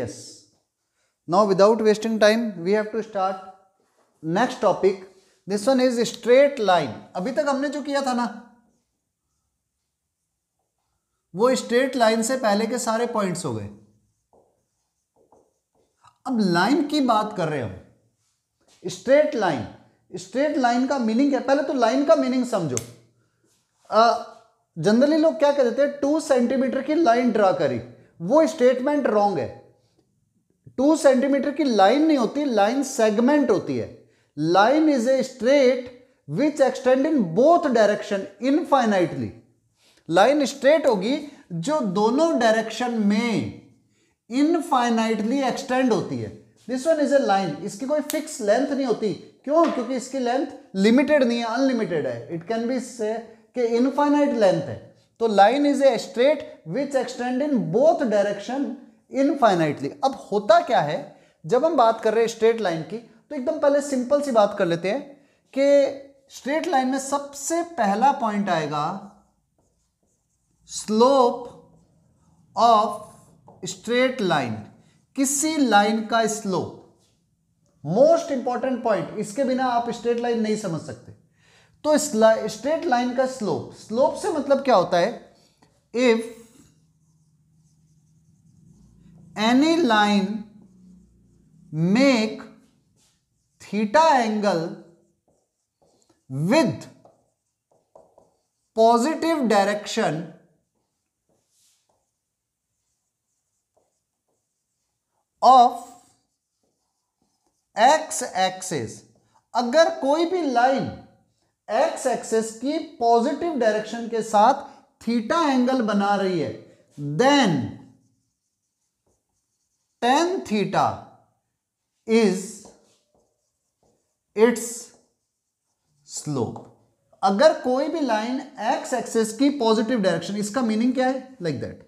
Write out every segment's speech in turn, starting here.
yes. Now without wasting time we have to start next topic. This one is straight line. अभी तक हमने जो किया था ना वो स्ट्रेट लाइन से पहले के सारे पॉइंट्स हो गए. अब लाइन की बात कर रहे हैं हम. स्ट्रेट लाइन, स्ट्रेट लाइन का मीनिंग क्या? पहले तो लाइन का मीनिंग समझो. जनरली लोग क्या कहते हैं 2 सेंटीमीटर की लाइन ड्रा करी, वो स्टेटमेंट रॉन्ग है. 2 सेंटीमीटर की लाइन नहीं होती, लाइन सेगमेंट होती है. Line is a straight which extend in both direction infinitely. Line straight होगी जो दोनों डायरेक्शन में इनफाइनाइटली एक्सटेंड होती है. This one is a line. इसकी कोई फिक्स लेंथ नहीं होती. क्यों? क्योंकि इसकी लेंथ लिमिटेड नहीं है, अनलिमिटेड है. इट कैन बी से कि इनफाइनाइट लेंथ है. तो line is a straight which extend in both direction infinitely. अब होता क्या है जब हम बात कर रहे हैं स्ट्रेट लाइन की, तो एकदम पहले सिंपल सी बात कर लेते हैं कि स्ट्रेट लाइन में सबसे पहला पॉइंट आएगा स्लोप ऑफ स्ट्रेट लाइन. किसी लाइन का स्लोप मोस्ट इंपॉर्टेंट पॉइंट. इसके बिना आप स्ट्रेट लाइन नहीं समझ सकते. तो स्ट्रेट लाइन का स्लोप, स्लोप से मतलब क्या होता है? If any line make theta angle with positive direction of x axis. अगर कोई भी लाइन एक्स एक्सिस की पॉजिटिव डायरेक्शन के साथ थीटा एंगल बना रही है, then tan theta is its slope. अगर कोई भी लाइन एक्स एक्सिस की पॉजिटिव डायरेक्शन, इसका मीनिंग क्या है? Like that,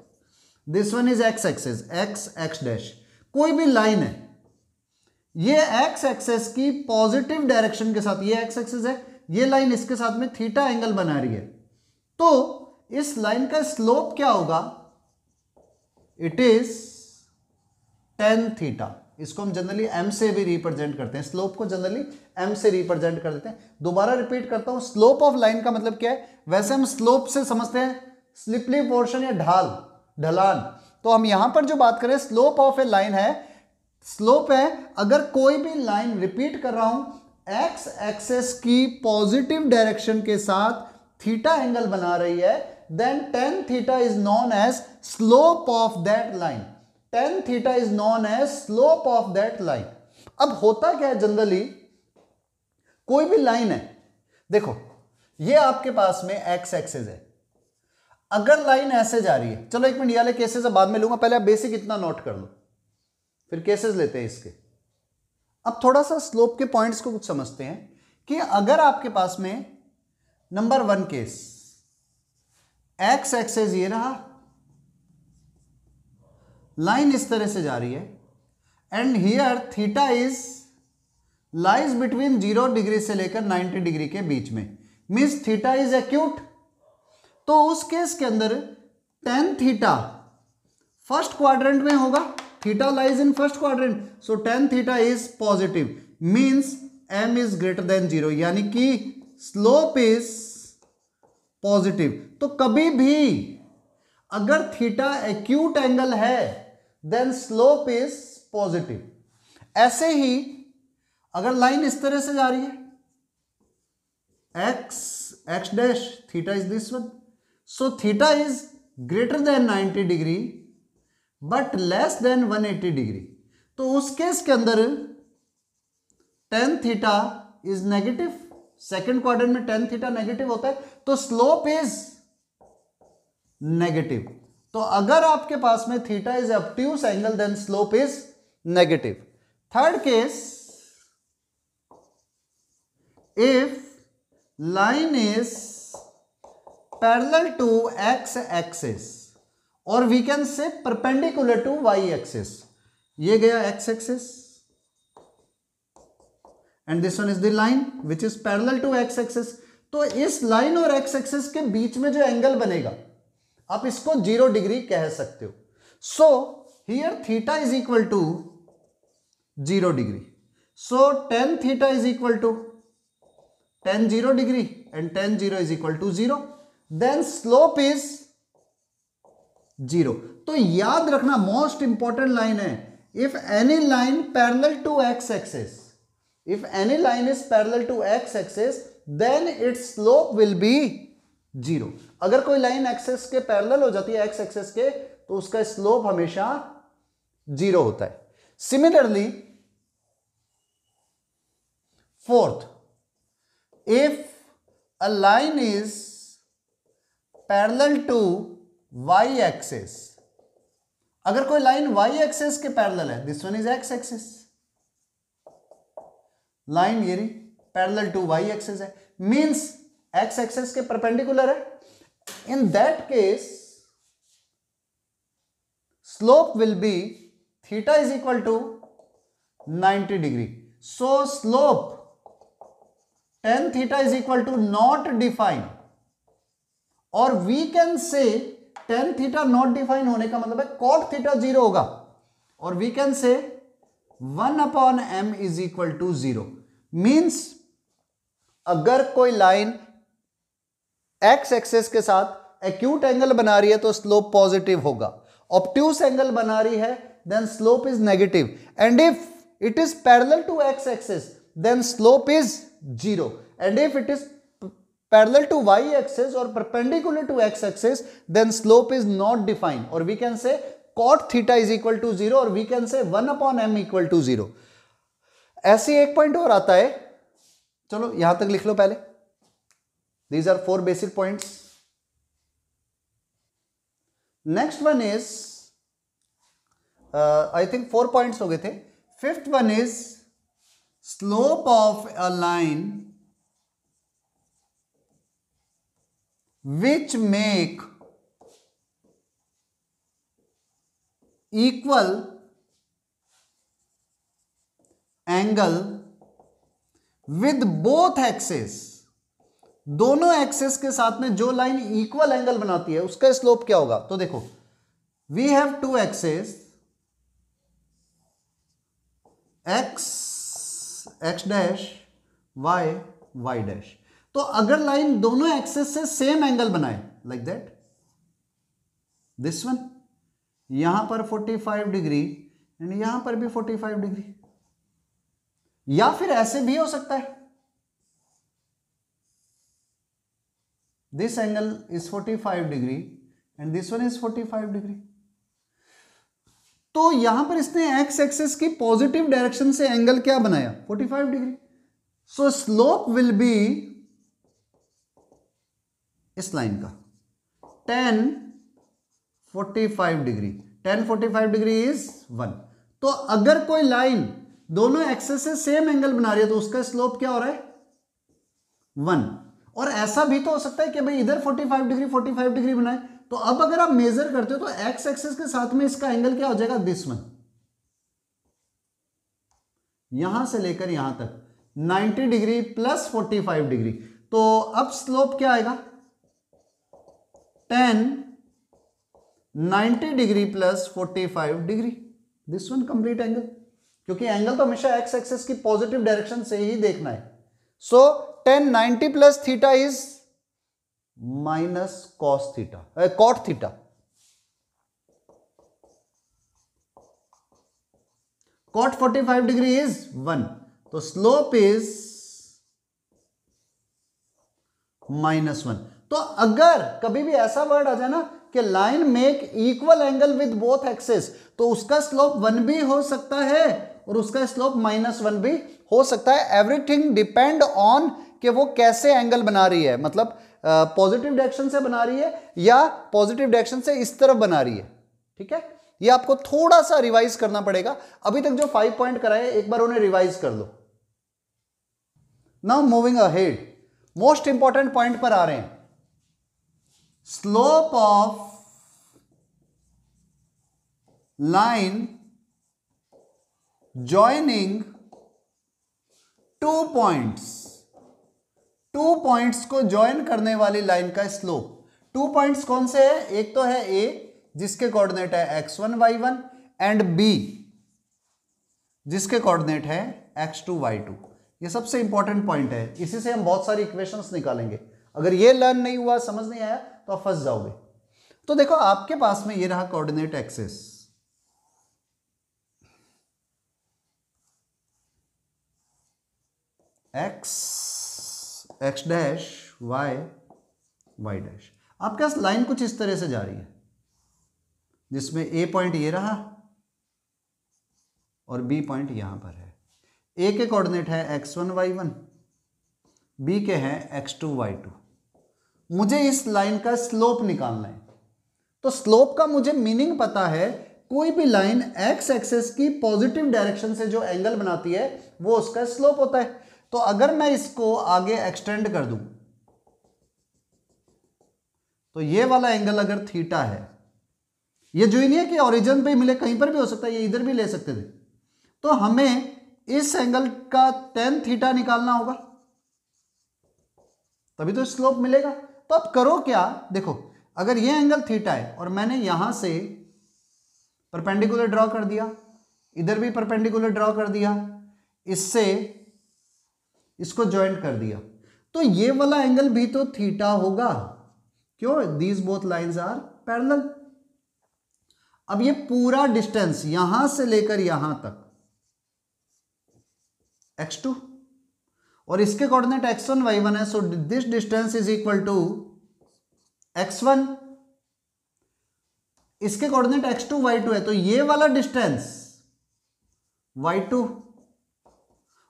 this one is x axis, x x dash. कोई भी लाइन है, ये एक्स एक्सिस की पॉजिटिव डायरेक्शन के साथ, ये एक्स एक्सिस है, ये लाइन इसके साथ में थीटा एंगल बना रही है, तो इस लाइन का स्लोप क्या होगा? It is tan theta. इसको हम जनरली m से भी रिप्रेजेंट करते हैं. स्लोप को जनरली m से रिप्रेजेंट कर देते हैं. दोबारा रिपीट करता हूं, स्लोप ऑफ लाइन का मतलब क्या है? वैसे हम स्लोप से समझते हैं स्लिपली पोर्शन या ढाल, ढलान. तो हम यहां पर जो बात करें स्लोप ऑफ ए लाइन है, स्लोप है अगर कोई भी लाइन, रिपीट कर रहा हूं, एक्स एक्सिस की पॉजिटिव डायरेक्शन के साथ थीटा एंगल बना रही है, then tan theta is known as slope of that line. tan theta is known as slope of that line. अब होता क्या है जनरली, कोई भी लाइन है, देखो ये आपके पास में एक्स एक्सिस है. अगर लाइन ऐसे जा रही है, चलो एक मिनट, ये वाले केसेस बाद में लूंगा, पहले आप बेसिक इतना नोट कर लो, फिर केसेस लेते हैं इसके. अब थोड़ा सा स्लोप के पॉइंट्स को कुछ समझते हैं कि अगर आपके पास में नंबर 1 केस, एक्स एक्सिस ये रहा, लाइन इस तरह से जा रही है, and here theta is lies between 0 degree से लेकर 90 डिग्री के बीच में, मीन्स थीटा इज एक्यूट. तो उस केस के अंदर tan थीटा फर्स्ट क्वाड्रेंट में होगा, theta lies in first quadrant, so tan theta is positive, means m is greater than 0, यानी कि स्लोप इज पॉजिटिव. तो कभी भी अगर थीटा एक्यूट एंगल है, देन स्लोप इज पॉजिटिव. ऐसे ही अगर लाइन इस तरह से जा रही है, x x dash, theta is this one, so theta is greater than 90 degree but less than 180 degree. तो उस केस के अंदर tan theta is negative. Second quadrant में tan थीटा नेगेटिव होता है, तो स्लोप इज नेगेटिव. तो अगर आपके पास में theta is obtuse angle, then slope is negative. Third case, if line is parallel to x axis, और we can say perpendicular to y axis. ये गया x axis and this one is the line which is parallel to x axis. तो इस line और x axis के बीच में जो angle बनेगा, आप इसको 0 डिग्री कह सकते हो. So here theta is equal to 0 degree, so tan theta is equal to tan 0 degree and tan 0 is equal to 0, then slope is 0. तो याद रखना मोस्ट इंपॉर्टेंट लाइन है, if any line parallel to x axis, if any line is parallel to x axis then its slope will be 0. अगर कोई line access के parallel हो जाती है x एक्सेस के तो उसका स्लोप हमेशा 0 होता है. Similarly fourth, if a line is parallel to y axis, अगर कोई लाइन y एक्सेस के पैरेलल है, this one is x axis, line ये रही पैरेलल टू y एक्सेस है, मींस x एक्सेस के परपेंडिकुलर है. In that case slope will be theta is equal to 90 degree. So slope tan theta is equal to not defined, और we can say tan theta not defined होने का मतलब है cot theta 0 होगा, और we can say 1 upon m is equal to 0. Means अगर कोई line x axis के साथ एक्यूट एंगल बना रही है तो स्लोप पॉजिटिव होगा, ऑब्ट्यूस एंगल बना रही है then slope is negative, and if it is parallel to x axis then slope is 0, and if it is parallel to y axis or perpendicular to x axis then slope is not defined, or we can say cot theta is equal to 0, or we can say 1 upon m equal to 0. ऐसे एक point और आता है, चलो यहां तक लिख लो पहले. These are 4 basic points. Next one is I think 4 points हो गए थे. Fifth one is slope of a line which make equal angle with both axes. दोनों एक्सेस के साथ में जो लाइन इक्वल एंगल बनाती है उसका स्लोप क्या होगा. तो देखो, we have two axes x dash y dash. तो अगर लाइन दोनों एक्सेस से सेम एंगल बनाए लाइक दैट, दिस वन यहां पर 45 डिग्री एंड यहां पर भी 45 डिग्री, या फिर ऐसे भी हो सकता है, this angle is 45 degree and this one is 45 degree. तो यहां पर इसने x एक्सिस की पॉजिटिव डायरेक्शन से एंगल क्या बनाया, 45 degree. So slope will B इस लाइन का tan 45 degree. tan 45 degree is 1. तो अगर कोई लाइन दोनों एक्सेस से सेम एंगल बना रही है तो उसका स्लोप क्या हो रहा है, 1. और ऐसा भी तो हो सकता है कि भाई इधर 45 डिग्री बनाए. तो अब अगर आप मेजर करते हो तो एक्स एक्सिस के साथ में इसका एंगल क्या हो जाएगा, दिस वन, यहां से लेकर यहां तक 90 डिग्री प्लस 45 डिग्री. तो अब स्लोप क्या आएगा, tan 90 degree plus 45 degree, this one complete angle, क्योंकि एंगल तो हमेशा एक्स एक्सिस की पॉजिटिव डायरेक्शन से ही देखना है. So tan 90 plus theta is minus cos theta, cot theta. Cot 45 degree is 1. तो स्लोप इज -1. तो अगर कभी भी ऐसा वर्ड आ जाए ना कि line make equal angle with both axes, तो उसका स्लोप 1 भी हो सकता है और उसका स्लोप -1 भी हो सकता है. एवरीथिंग डिपेंड ऑन कि वो कैसे एंगल बना रही है, मतलब पॉजिटिव डायरेक्शन से बना रही है या पॉजिटिव डायरेक्शन से इस तरफ बना रही है. ठीक है, ये आपको थोड़ा सा रिवाइज करना पड़ेगा. अभी तक जो 5 पॉइंट कराए एक बार उन्हें रिवाइज कर लो. Now moving ahead, most important point पर आ रहे हैं. Slope of line joining 2 points. 2 points को ज्वाइन करने वाली लाइन का स्लोप. 2 पॉइंट्स कौन से है, एक तो है ए जिसके कोऑर्डिनेट है x1 y1, एंड बी जिसके कोऑर्डिनेट है x2 y2। ये सबसे इंपॉर्टेंट पॉइंट है, इसी से हम बहुत सारी इक्वेशंस निकालेंगे। अगर ये लर्न नहीं हुआ, समझ नहीं आया, तो आप फंस जाओगे। तो देखो आपके पास में ये रहा coordinate axis, x dash y dash. आपके पास लाइन कुछ इस तरह से जा रही है, जिसमें ए पॉइंट ये रहा और बी पॉइंट यहां पर है। ए के कोऑर्डिनेट है x1 y1, बी के हैं x2 y2। मुझे इस लाइन का स्लोप निकालना है। तो स्लोप का मुझे मीनिंग पता है, कोई भी लाइन x एक्सिस की पॉजिटिव डायरेक्शन से जो एंगल बनाती है वो उसका स्लोप होता है। तो अगर मैं इसको आगे एक्सटेंड कर दूं तो ये वाला एंगल अगर थीटा है, ये जो ही नहीं है कि ओरिजिन पे मिले, कहीं पर भी हो सकता है, ये इधर भी ले सकते थे, तो हमें इस एंगल का tan थीटा निकालना होगा, तभी तो स्लोप मिलेगा। तो अब करो क्या, देखो अगर ये एंगल थीटा है और मैंने यहां से परपेंडिकुलर ड्रॉ कर दिया, इधर भी परपेंडिकुलर ड्रॉ कर दिया, इससे इसको ज्वाइंट कर दिया, तो ये वाला एंगल भी तो थीटा होगा। क्यों? These both lines are parallel. अब ये पूरा डिस्टेंस यहां से लेकर यहां तक x2 और इसके कोऑर्डिनेट x1 y1 है, so this distance is equal to x1। इसके कोऑर्डिनेट x2 y2 है, तो ये वाला डिस्टेंस y2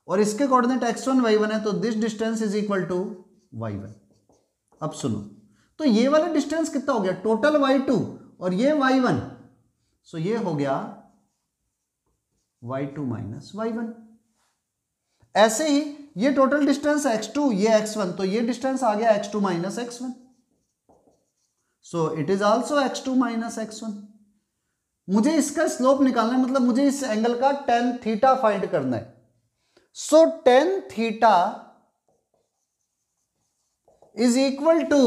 और इसके कोऑर्डिनेट x1 y1 है, तो this distance is equal to y1। अब सुनो, तो ये वाला डिस्टेंस कितना हो गया, टोटल y2 और ये y1, सो ये हो गया y2 माइनस y1। ऐसे ही ये टोटल डिस्टेंस x2, ये x1, तो ये डिस्टेंस आ गया x2 minus x1, so it is also x2 minus x1। मुझे इसका स्लोप निकालना है, मतलब मुझे इस एंगल का tan थीटा फाइंड करना है। So tan theta is equal to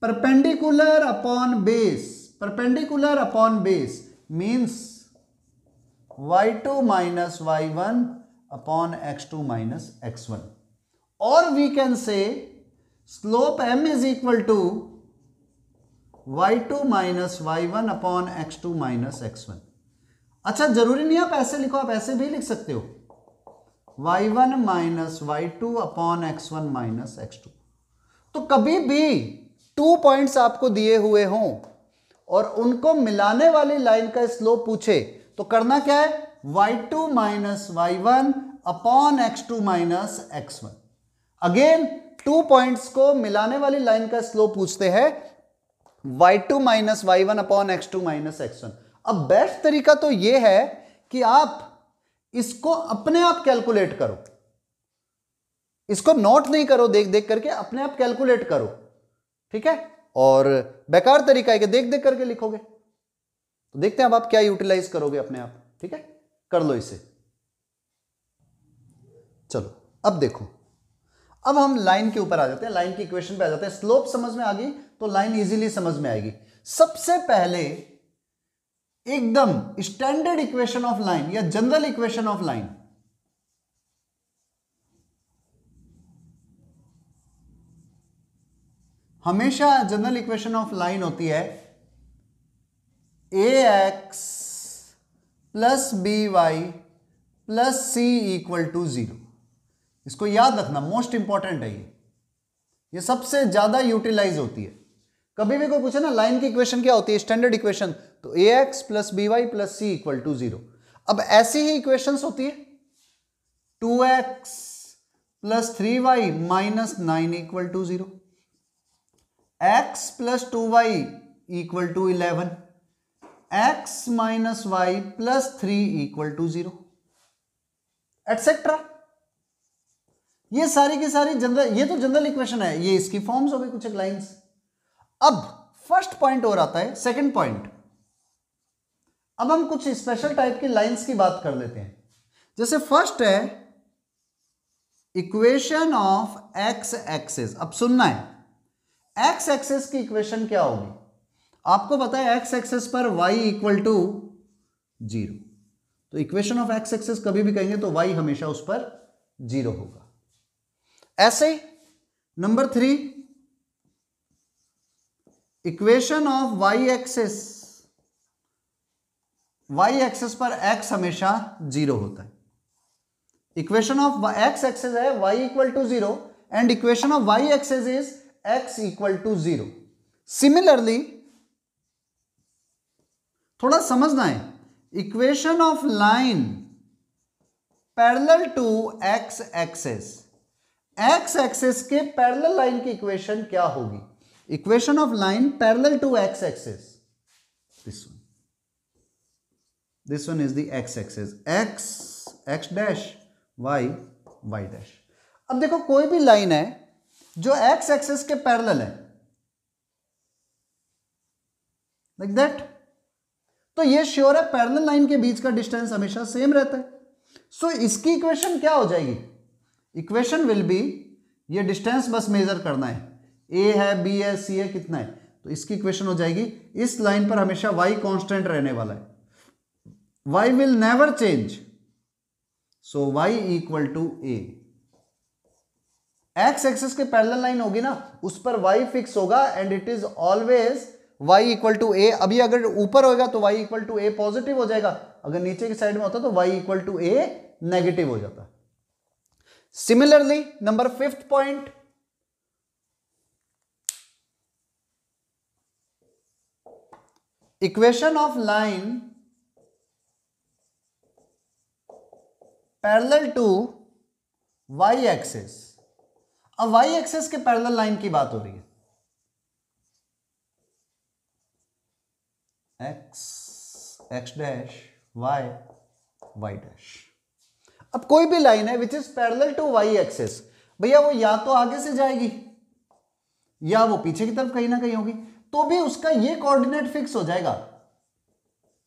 perpendicular upon base. Perpendicular upon base means y2 minus y1 upon x2 minus x1, और we can say slope m is equal to y2 minus y1 upon x2 minus x1। अच्छा, जरूरी नहीं आप ऐसे लिखो, आप ऐसे भी लिख सकते हो, y1 minus y2 upon x1 minus x2। तो कभी भी 2 पॉइंट्स आपको दिए हुए हों और उनको मिलाने वाली लाइन का स्लोप पूछे, तो करना क्या है, y2 minus y1 upon x2 minus x1। Again 2 points को मिलाने वाली लाइन का स्लोप पूछते हैं, y2 minus y1 upon x2 minus x1। अब बेस्ट तरीका तो यह है कि आप इसको अपने आप कैलकुलेट करो, इसको नोट नहीं करो देख देख करके, अपने आप कैलकुलेट करो, ठीक है। और बेकार तरीका है कि देख देख करके लिखोगे, तो देखते हैं अब आप क्या यूटिलाइज करोगे अपने आप, ठीक है। कर लो इसे। चलो अब देखो, अब हम लाइन के ऊपर आ जाते हैं, लाइन की इक्वेशन पे आ जाते हैं। स्लोप समझ में आ गई तो लाइन इजीली समझ में आएगी। सबसे पहले एकदम स्टैंडर्ड इक्वेशन ऑफ लाइन या जनरल इक्वेशन ऑफ लाइन, हमेशा जनरल इक्वेशन ऑफ लाइन होती है ax plus b y plus c equal to 0। इसको याद रखना, मोस्ट इंपॉर्टेंट है ये सबसे ज्यादा यूटिलाइज होती है। कभी भी कोई पूछे ना लाइन की इक्वेशन क्या होती है, स्टैंडर्ड इक्वेशन, तो ax plus b y plus c equal to 0। अब ऐसी ही इक्वेशंस होती है 2x plus 3y minus 9 equal to 0, x plus 2y equal to 11, x minus y plus 3 equal to 0, etcetera. ये सारी की सारी जनरल, ये तो जनरल इक्वेशन है, ये इसकी फॉर्म्स हो गई कुछ एक लाइंस। अब फर्स्ट पॉइंट और आता है, सेकंड पॉइंट। अब हम कुछ स्पेशल टाइप की लाइंस की बात कर लेते हैं। जैसे फर्स्ट है इक्वेशन ऑफ एक्स एक्सिस। अब सुनना है, एक्स एक्सिस की इक्वेशन क्या होगी। आपको पता है एक्स एक्सिस पर y इक्वल टू जीरो। तो इक्वेशन ऑफ एक्स एक्सिस कभी भी कहेंगे तो वाई हमेशा उस पर जीरो होगा। ऐसे number 3, equation of y axis, y axis पर एक्स हमेशा जीरो होता है। इक्वेशन ऑफ एक्स एक्सिस है y equal to zero and equation of y axis is x equal to zero. Similarly थोड़ा समझना है, equation of line parallel to x axis, x axis के parallel line की equation क्या होगी? Equation of line parallel to x axis, this one is the x axis, x dash y y dash। अब देखो कोई भी लाइन है जो x एक्सिस के पैरेलल है लाइक दैट, तो ये श्योर है पैरेलल लाइन के बीच का डिस्टेंस हमेशा सेम रहता है। सो इसकी इक्वेशन क्या हो जाएगी? इक्वेशन विल बी, ये डिस्टेंस बस मेजर करना है, a है b है c है, कितना है, तो इसकी इक्वेशन हो जाएगी, इस लाइन पर हमेशा y कांस्टेंट रहने वाला है, y will never change, so y equal to a। x axis के पैरेलल लाइन होगी ना, उस पर y फिक्स होगा and it is always y equal to a। अभी अगर ऊपर होगा तो y equal to a positive हो जाएगा, अगर नीचे की साइड में होता तो y equal to a negative हो जाता। Similarly number 5th point, equation of line parallel to y axis. अब वाई एक्सिस के पैरेलल लाइन की बात हो रही है, x dash y y dash. अब कोई भी लाइन है which is parallel to y axis, भैया वो या तो आगे से जाएगी या वो पीछे की तरफ कहीं ना कहीं होगी, तो भी उसका ये कोऑर्डिनेट फिक्स हो जाएगा,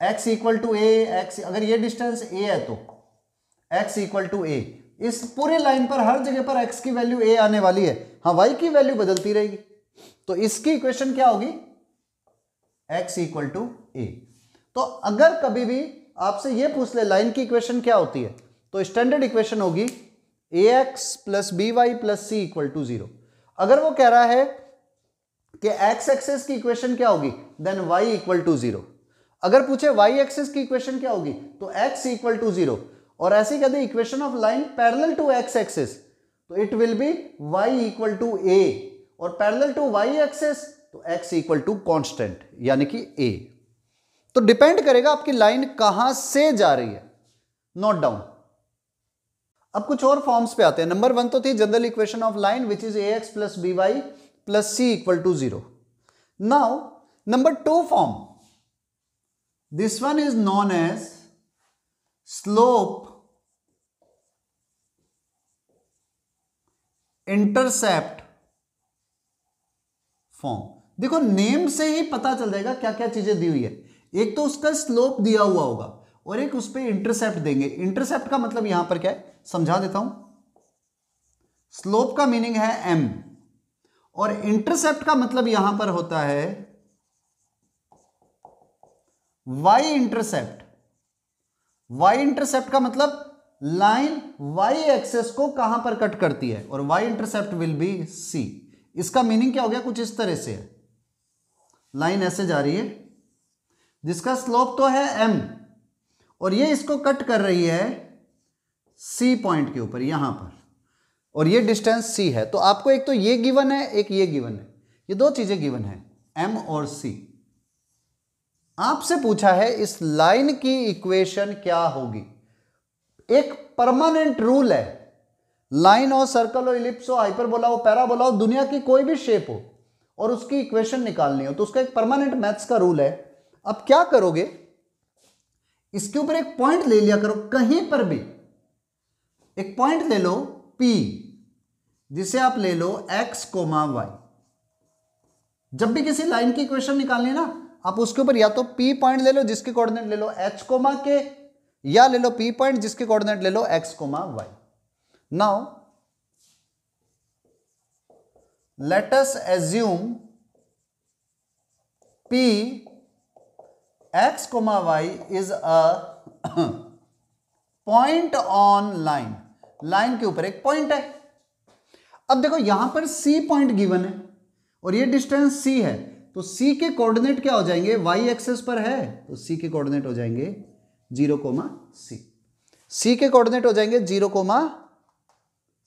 x equal to a, x अगर ये डिस्टेंस a है तो x इक्वल टू ए, इस पूरे लाइन पर हर जगह पर x की वैल्यू a आने वाली है, हाँ y की वैल्यू बदलती रहेगी, तो इसकी इक्वेशन क्या होगी? x इक्वल टू ए। तो अगर कभी भी आपसे ये पूछ ले लाइन की इक्वेशन क्या होती है, तो स्टैंडर्ड इक्वेशन होगी ax plus b y plus c equal to zero. अगर वो कह रहा है कि x एक्सिस की इक्वेशन क्या होगी, then y equal to zero. अगर पूछे y एक्सिस की इक्वेशन क्या होगी, तो x इक्वल टू जीरो। और ऐसे कहते हैं equation of line parallel to x axis, तो it will be y equal to a, और पैरेलल टू y एक्सिस तो x इक्वल टू कांस्टेंट यानी कि a। तो डिपेंड करेगा आपकी लाइन कहां से जा रही है, नोट डाउन। अब कुछ और फॉर्म्स पे आते हैं। नंबर 1 तो थी general equation of line which is ax plus b y plus c equal to zero. Now number 2 form, this one is known as slope intercept form. देखो नेम से ही पता चल जाएगा क्या क्या चीजें दी हुई है, एक तो उसका स्लोप दिया हुआ होगा और एक उस पर इंटरसेप्ट देंगे। इंटरसेप्ट का मतलब यहां पर क्या है समझा देता हूं। स्लोप का मीनिंग है m और इंटरसेप्ट का मतलब यहां पर होता है y इंटरसेप्ट। y इंटरसेप्ट का मतलब लाइन y एक्सेस को कहां पर कट करती है, और y intercept will be c। इसका मीनिंग क्या हो गया, कुछ इस तरह से है, लाइन ऐसे जा रही है जिसका स्लोप तो है m और ये इसको कट कर रही है c पॉइंट के ऊपर यहां पर, और ये डिस्टेंस c है। तो आपको एक तो ये गिवन है, एक ये गिवन है, ये दो चीजें गिवन है m और c। आपसे पूछा है इस लाइन की इक्वेशन क्या होगी। एक परमानेंट रूल है, लाइन हो, सर्कल हो, इलिप्स हो, हाइपरबोला हो, पैराबोला हो, दुनिया की कोई भी शेप हो और उसकी इक्वेशन निकालनी हो तो उसका एक परमानेंट मैथ्स का रूल है। अब क्या करोगे, इसके ऊपर एक पॉइंट ले लिया करो, कहीं पर भी एक पॉइंट ले लो P, जिसे आप ले लो x, y। जब भी किसी लाइन की इक्वेशन निकालनी है ना, आप उसके ऊपर या तो P पॉइंट ले लो जिसके कोऑर्डिनेट ले लो h, k, या ले लो P पॉइंट जिसके कोऑर्डिनेट ले लो x, y। Now let us assume P x, y is a point on line, line के ऊपर एक पॉइंट है। अब देखो यहां पर c पॉइंट गिवन है और ये डिस्टेंस c है, तो c के कोऑर्डिनेट क्या हो जाएंगे, y एक्सिस पर है तो c के कोऑर्डिनेट हो जाएंगे 0, c। c के कोऑर्डिनेट हो जाएंगे 0,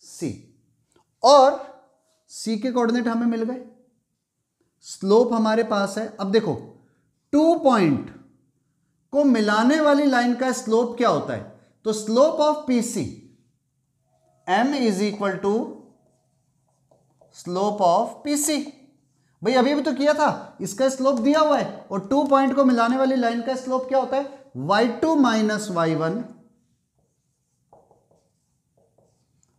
c, और c के कोऑर्डिनेट हमें मिल गए, स्लोप हमारे पास है। अब देखो 2 पॉइंट को मिलाने वाली लाइन का स्लोप क्या होता है, तो slope of PC m is equal to slope of PC। भाई अभी भी तो किया था, इसका स्लोप दिया हुआ है और 2 पॉइंट को मिलाने वाली लाइन का स्लोप क्या होता है, y2 minus y1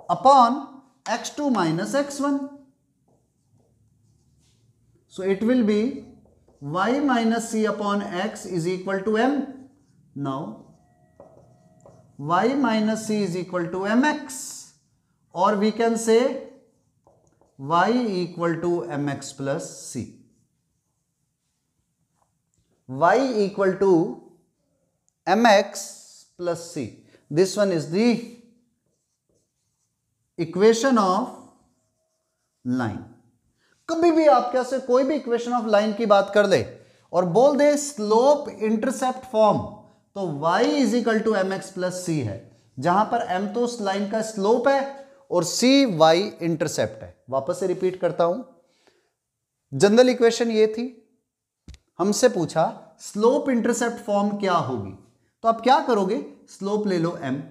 upon x2 minus x1। So it will be y minus c upon x is equal to m. Now y minus c is equal to mx, or we can say y equal to mx plus c. Y equal to mx plus c. This one is the equation of line. कभी भी आप क्या से कोई भी equation of line की बात कर ले और बोल दे स्लोप इंटरसेप्ट फॉर्म, तो y is equal to m x plus c है, जहां पर m तो उस लाइन का स्लोप है और c y इंटरसेप्ट है। वापस से रिपीट करता हूं, जनरल इक्वेशन ये थी, हमसे पूछा स्लोप इंटरसेप्ट फॉर्म क्या होगी, तो आप क्या करोगे, स्लोप ले लो m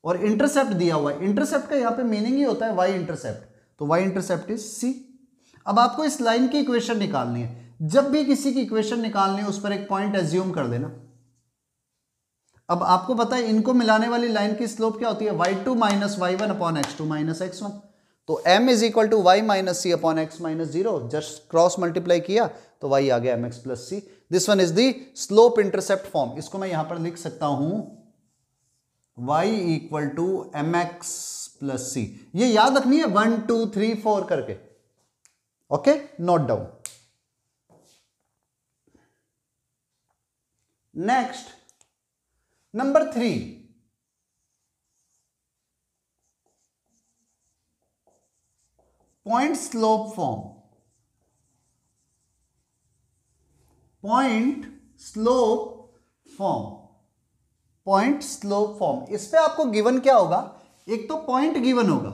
और इंटरसेप्ट दिया हुआ है, इंटरसेप्ट का यहां पे मीनिंग ही होता है y इंटरसेप्ट, तो y इंटरसेप्ट इज c। अब आपको इस लाइन की इक्वेशन निकालनी है, जब भी किसी की इक्वेशन निकालनी है उस पर एक पॉइंट एज्यूम कर देना। अब आपको पता है इनको मिलाने वाली लाइन की स्लोप क्या होती है, y2 minus y1 upon x2 minus x1, तो m is equal to y minus c upon x minus 0, just cross multiply किया तो y आ गया mx plus c. This one is the slope intercept form. इसको मैं यहां पर लिख सकता हूं y equal to mx plus c. ये याद रखनी है 1 2 3 4 करके, okay, note down. Next number 3, point slope form. Point slope form, point slope form, इस पे आपको गिवन क्या होगा, एक तो पॉइंट गिवन होगा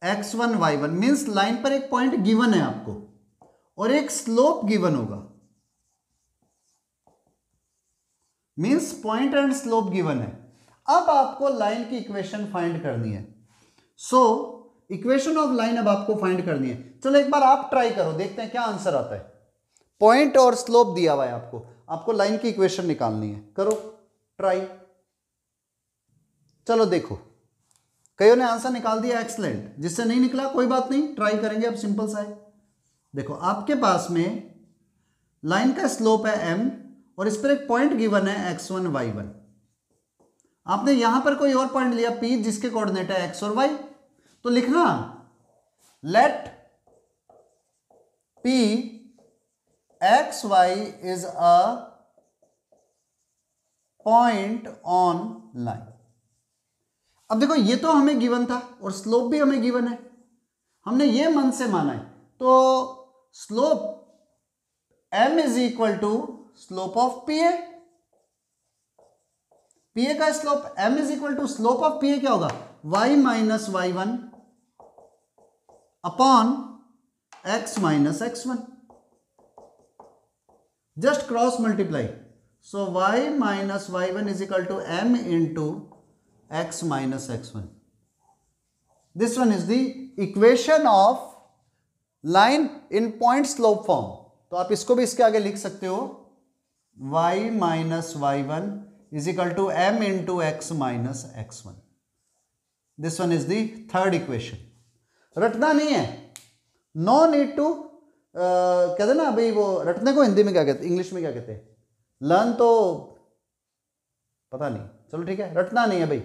x1 y1, मींस लाइन पर एक पॉइंट गिवन है आपको, और एक स्लोप गिवन होगा, means point and slope given है। अब आपको लाइन की इक्वेशन फाइंड करनी है, सो इक्वेशन ऑफ लाइन अब आपको फाइंड करनी है। चलो एक बार आप ट्राई करो, देखते हैं क्या आंसर आता है। पॉइंट और स्लोप दिया हुआ है आपको लाइन की इक्वेशन निकालनी है, करो ट्राई। चलो देखो, कईयों ने आंसर निकाल दिया, एक्सलेंट। जिससे नहीं निकला कोई बात नहीं, ट्राई करेंगे, अब सिंपल सा है। देखो आपके पास में लाइन का स्लोप है m और इस पर एक पॉइंट गिवन है x1 y1। आपने यहां पर कोई और पॉइंट लिया p जिसके कोऑर्डिनेट है x और y, तो लिखना let p x y is a point on line. अब देखो ये तो हमें गिवन था और स्लोप भी हमें गिवन है, हमने ये मन से माना है, तो slope m is equal to slope of pa। pa का slope m is equal to slope of pa क्या होगा, y minus y1 upon x minus x1, just cross multiply, so y minus y1 is equal to m into x minus x1. This one is the equation of line in point slope form. तो आप इसको भी इसके आगे लिख सकते हो, y minus y1 is equal to m into x minus x1. This one is the third equation. रटना नहीं है, no need to कहते ना अभी, वो रटने को हिंदी में क्या कहते, इंग्लिश में क्या कहते हैं, लर्न तो पता नहीं, चलो ठीक है, रटना नहीं है भाई,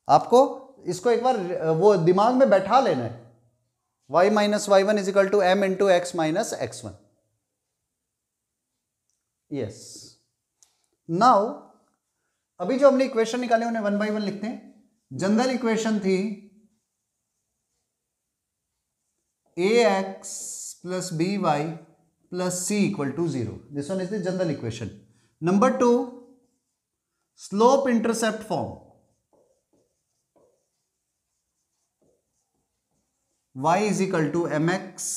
आपको इसको एक बार वो दिमाग में बैठा लेना है। y minus y one is equal to m into x minus x one. Yes. Now अभी जो हमने इक्वेशन निकाले उन्हें वन बाई वन लिखते हैं. जनरल इक्वेशन थी ax plus by plus c equal to 0. This one is the general equation. Number 2, slope intercept form. Y is equal to mx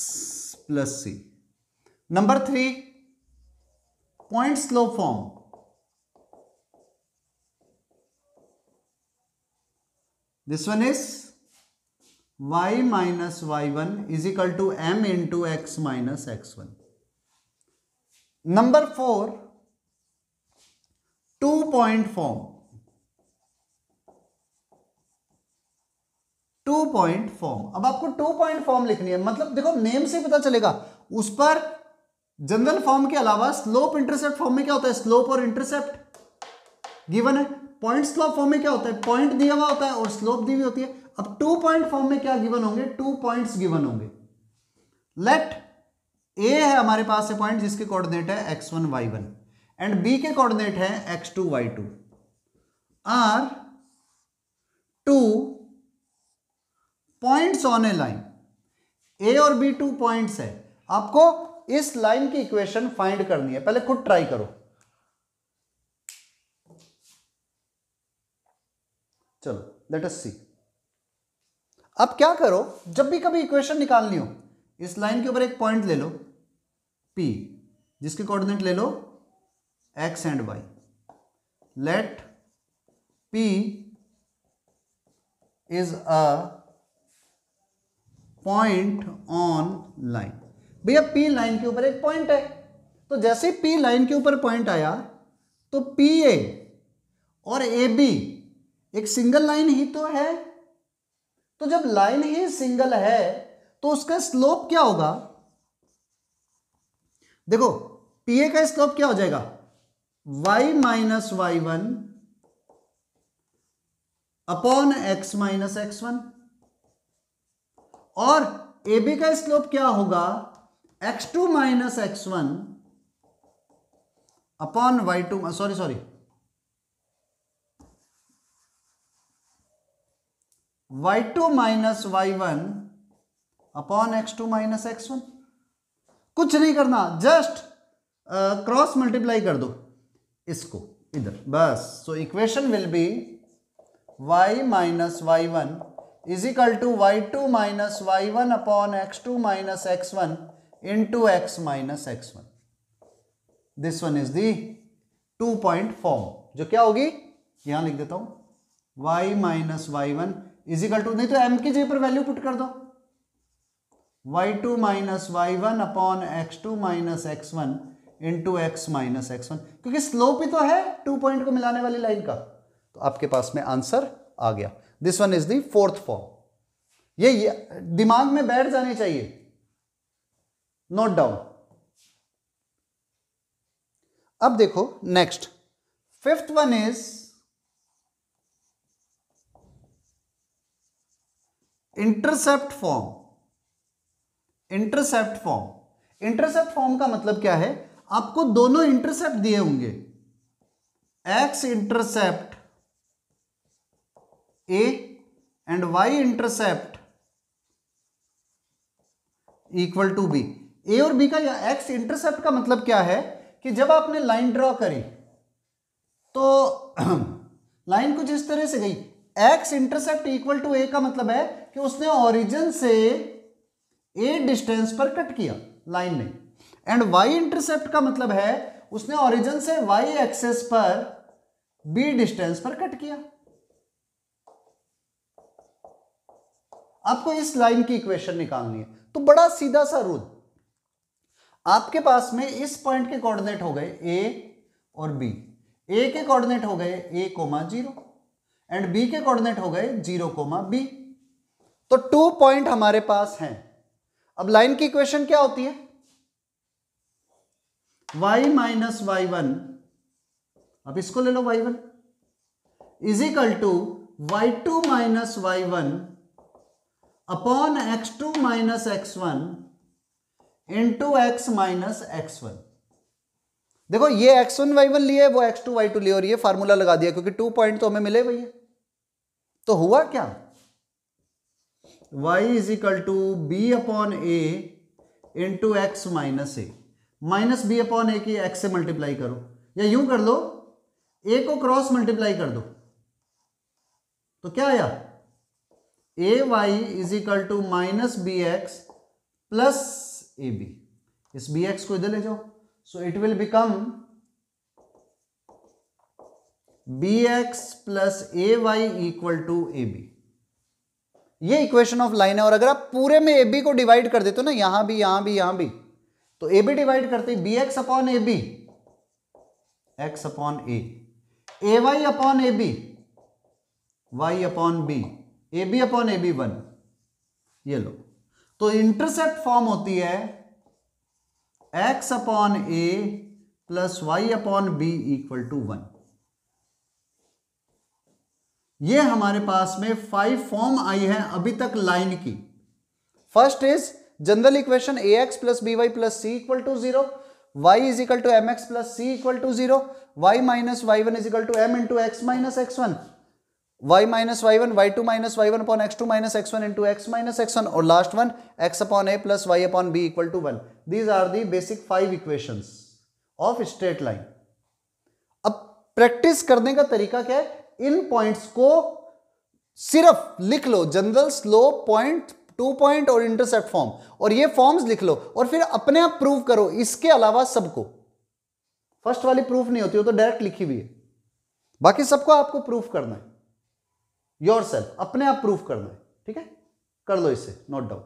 plus c. Number 3, point slope form. This one is y minus y1 is equal to m into x minus x1. Number 4, 2-point form. 2-point form. अब आपको 2-point form लिखनी है. मतलब देखो name से पता चलेगा. उस पर जनरल फॉर्म के अलावा स्लोप इंटरसेप्ट फॉर्म में क्या होता है? स्लोप और इंटरसेप्ट गिवन है. पॉइंट स्लोप फॉर्म में क्या होता है? पॉइंट दिया हुआ होता है और स्लोप दी हुई होती है. अब 2-point फॉर्म में क्या गिवन होंगे? 2 पॉइंट्स गिवन होंगे. लेट ए है हमारे पास है पॉइंट जिसके कोऑर्डिनेट है x1 y1 एंड बी के कोऑर्डिनेट है x2 y2. Are 2 points on a line. A और बी 2 पॉइंट्स है. आपको इस लाइन की इक्वेशन फाइंड करनी है. पहले खुद ट्राई करो. चलो लेट अस सी. अब क्या करो, जब भी कभी इक्वेशन निकालनी हो इस लाइन के ऊपर एक पॉइंट ले लो P जिसके कोऑर्डिनेट ले लो x and y. Let P is a point on line. भैया P लाइन के ऊपर एक पॉइंट है, तो जैसे P लाइन के ऊपर पॉइंट आया तो PA और AB एक सिंगल लाइन ही तो है. तो जब लाइन ही सिंगल है तो उसका स्लोप क्या होगा? देखो PA का स्लोप क्या हो जाएगा? y minus y one upon x minus x one. और AB का स्लोप क्या होगा? x2 minus x one upon y2. Sorry y2 minus y1 upon x2 minus x1. कुछ नहीं करना, जस्ट क्रॉस मल्टीप्लाई कर दो इसको इधर बस. So equation will be y minus y1 is equal to y2 minus y1 upon x2 minus x1 into x minus x1. This one is the 2-point form जो क्या होगी, यहां लिख देता हूं y minus y1 is equal to, नहीं तो m की जगह पर वैल्यू पुट कर दो y2 minus y1 upon x2 minus x1 into x minus x1. क्योंकि स्लोप ही तो है 2 पॉइंट को मिलाने वाली लाइन का, तो आपके पास में आंसर आ गया. This one is the 4th form. ये दिमाग में बैठ जानी चाहिए, नोट डाउन. अब देखो next 5th one is intercept form. Intercept form का मतलब क्या है? आपको दोनों इंटरसेप्ट दिए होंगे, x intercept a and y intercept equal to b. a और b का या x इंटरसेप्ट का मतलब क्या है कि जब आपने लाइन ड्रॉ करी तो लाइन कुछ इस तरह से गई. x intercept equal to a का मतलब है कि उसने ओरिजिन से a डिस्टेंस पर कट किया लाइन ने. एंड y इंटरसेप्ट का मतलब है उसने ओरिजिन से y एक्सेस पर b डिस्टेंस पर कट किया. आपको इस लाइन की इक्वेशन निकालनी है, तो बड़ा सीधा सा रूल. आपके पास में इस पॉइंट के कोऑर्डिनेट हो गए a और b. a के कोऑर्डिनेट हो गए a, 0 एंड b के कोऑर्डिनेट हो गए 0, b. तो 2 पॉइंट हमारे पास हैं. अब लाइन की इक्वेशन क्या होती है? y माइनस वाई वन, अब इसको ले लो y1 is equal to y2 minus y one upon x2 minus x1 into x minus x1। देखो ये x1 y1 लिए, वो x2 y2 लिए, और ये फार्मूला लगा दिया क्योंकि 2 पॉइंट तो हमें मिले भैया। तो हुआ क्या, y is equal to b upon a into x minus a, minus b upon a की x से मल्टीप्लाई करो, या यूं कर लो, a को क्रॉस मल्टीप्लाई कर दो, तो क्या आया, a y is equal to minus b x plus a b. इस बी एक्स को इधर ले जाओ, so it will become b x plus a y equal to a b. ये इक्वेशन ऑफ लाइन है, और अगर आप पूरे में ए बी को डिवाइड कर देते हो ना, यहां भी यहां भी यहां भी, तो ए बी डिवाइड करते b x upon a b, x upon a y upon a b, y upon b, a b upon a b 1। ये लो, तो इंटरसेप्ट फॉर्म होती है x upon a plus y upon b equal to 1। ये हमारे पास में 5 form I है अभी तक लाइन की। First is general equation a x plus b y plus c equal to 0, y is equal to m x plus c equal to 0, y minus y one is equal to m into x minus x one, y minus y1 y2 minus y1 upon x2 minus x1 into x minus x1, और last one x upon a plus y upon b equal to 1। These are the basic 5 equations of straight line। अब practice करने का तरीका क्या है, इन points को सिर्फ लिख लो, जनरल, स्लोप, पॉइंट, 2 पॉइंट और इंटरसेप्ट फॉर्म, और ये फॉर्म्स लिख लो और फिर अपने आप प्रूव करो। इसके अलावा सबको, फर्स्ट वाली प्रूफ नहीं होती, वो तो डायरेक्ट लिखी हुई है, बाकी सबको आपको प्रूफ करना है, योरसेल्फ, अपने आप प्रूफ करना है। ठीक है, कर लो इसे, नोट डाउन।